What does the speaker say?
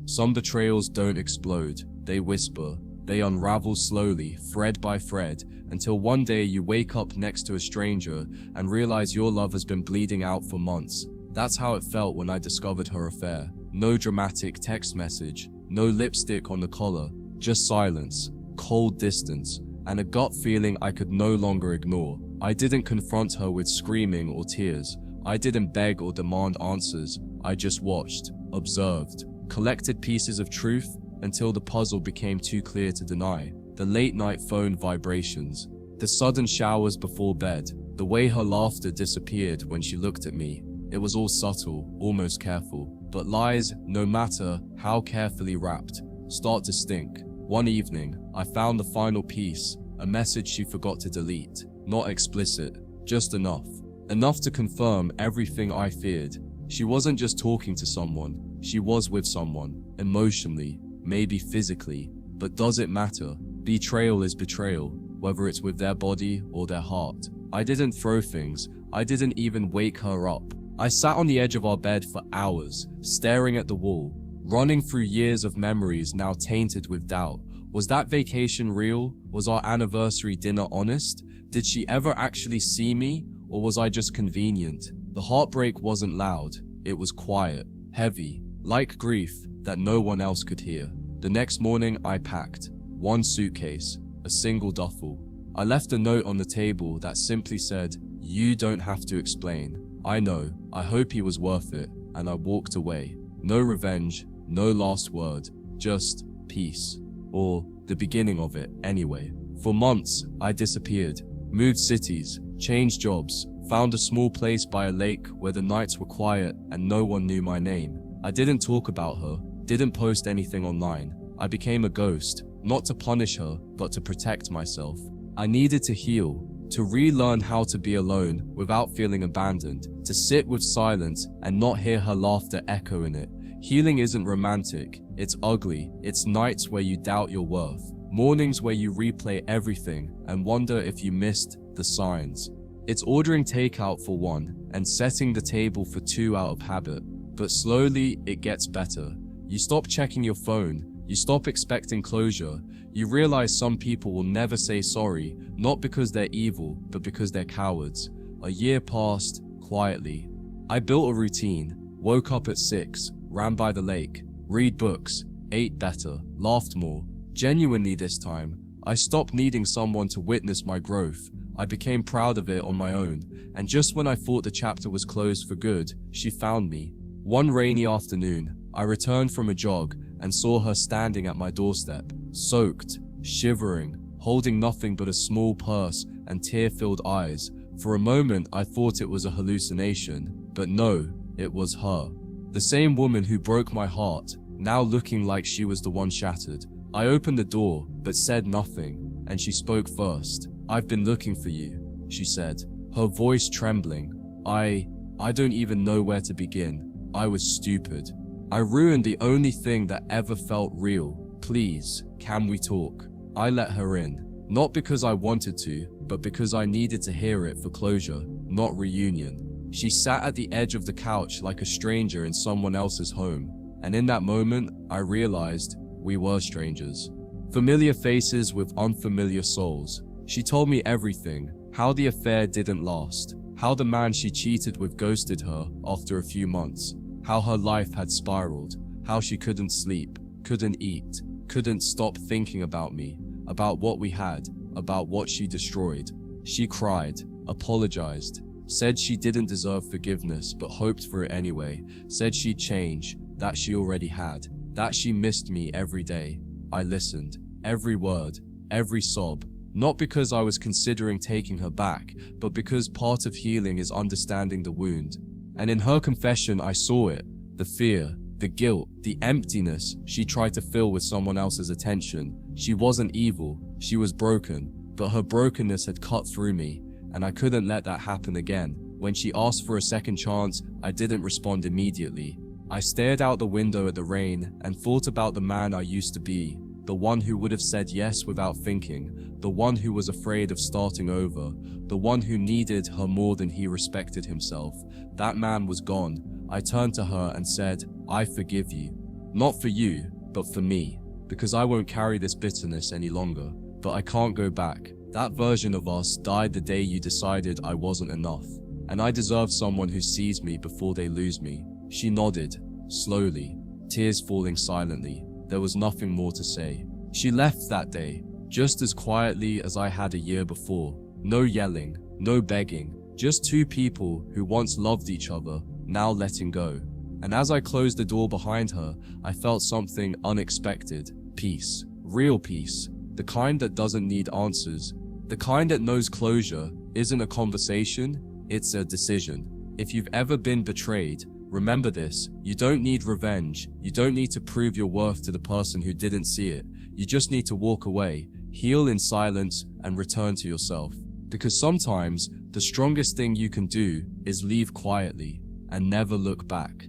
Some betrayals don't explode, they whisper. They unravel slowly, thread by thread, until one day you wake up next to a stranger and realize your love has been bleeding out for months. That's how it felt when I discovered her affair. No dramatic text message, no lipstick on the collar, just silence, cold distance, and a gut feeling I could no longer ignore. I didn't confront her with screaming or tears. I didn't beg or demand answers. I just watched, observed, collected pieces of truth until the puzzle became too clear to deny. The late-night phone vibrations, the sudden showers before bed, the way her laughter disappeared when she looked at me. It was all subtle, almost careful. But lies, no matter how carefully wrapped, start to stink. One evening, I found the final piece, a message she forgot to delete. Not explicit, just enough. Enough to confirm everything I feared. She wasn't just talking to someone, she was with someone, emotionally, maybe physically. But does it matter? Betrayal is betrayal, whether it's with their body or their heart. I didn't throw things, I didn't even wake her up. I sat on the edge of our bed for hours, staring at the wall, running through years of memories now tainted with doubt. Was that vacation real? Was our anniversary dinner honest? Did she ever actually see me, or was I just convenient? The heartbreak wasn't loud, it was quiet, heavy, like grief that no one else could hear. The next morning I packed, one suitcase, a single duffel. I left a note on the table that simply said, "You don't have to explain. I know, I hope he was worth it," and I walked away. No revenge, no last word, just peace. Or the beginning of it, anyway. For months, I disappeared, moved cities, changed jobs, found a small place by a lake where the nights were quiet and no one knew my name. I didn't talk about her, didn't post anything online. I became a ghost, not to punish her, but to protect myself. I needed to heal, to relearn how to be alone without feeling abandoned, to sit with silence and not hear her laughter echo in it. Healing isn't romantic, it's ugly. It's nights where you doubt your worth, mornings where you replay everything and wonder if you missed the signs. It's ordering takeout for one and setting the table for two out of habit. But slowly, it gets better. You stop checking your phone, you stop expecting closure. You realize some people will never say sorry, not because they're evil, but because they're cowards. A year passed, quietly. I built a routine, woke up at 6, ran by the lake, read books, ate better, laughed more. Genuinely this time, I stopped needing someone to witness my growth. I became proud of it on my own, and just when I thought the chapter was closed for good, she found me. One rainy afternoon, I returned from a jog and saw her standing at my doorstep, soaked, shivering, holding nothing but a small purse and tear-filled eyes. For a moment, I thought it was a hallucination, but no, it was her. The same woman who broke my heart, now looking like she was the one shattered. I opened the door, but said nothing, and she spoke first. "I've been looking for you," she said, her voice trembling. I don't even know where to begin. I was stupid. I ruined the only thing that ever felt real. "Please, can we talk?" I let her in, not because I wanted to, but because I needed to hear it for closure, not reunion. She sat at the edge of the couch like a stranger in someone else's home, and in that moment, I realized we were strangers. Familiar faces with unfamiliar souls. She told me everything, how the affair didn't last, how the man she cheated with ghosted her after a few months, how her life had spiraled, how she couldn't sleep, couldn't eat, couldn't stop thinking about me, about what we had, about what she destroyed. She cried, apologized, said she didn't deserve forgiveness but hoped for it anyway, said she'd change, that she already had, that she missed me every day. I listened, every word, every sob, not because I was considering taking her back, but because part of healing is understanding the wound. And in her confession, I saw it, the fear, the guilt, the emptiness she tried to fill with someone else's attention. She wasn't evil, she was broken, but her brokenness had cut through me, and I couldn't let that happen again. When she asked for a second chance, I didn't respond immediately. I stared out the window at the rain and thought about the man I used to be, the one who would have said yes without thinking, the one who was afraid of starting over, the one who needed her more than he respected himself. That man was gone. I turned to her and said, "I forgive you." Not for you, but for me. Because I won't carry this bitterness any longer. But I can't go back. That version of us died the day you decided I wasn't enough. And I deserve someone who sees me before they lose me. She nodded, slowly, tears falling silently. There was nothing more to say. She left that day, just as quietly as I had a year before. No yelling, no begging, just two people who once loved each other, now letting go. And as I closed the door behind her, I felt something unexpected. Peace. Real peace. The kind that doesn't need answers. The kind that knows closure isn't a conversation, it's a decision. If you've ever been betrayed, remember this. You don't need revenge. You don't need to prove your worth to the person who didn't see it. You just need to walk away, heal in silence, and return to yourself. Because sometimes, the strongest thing you can do is leave quietly and never look back.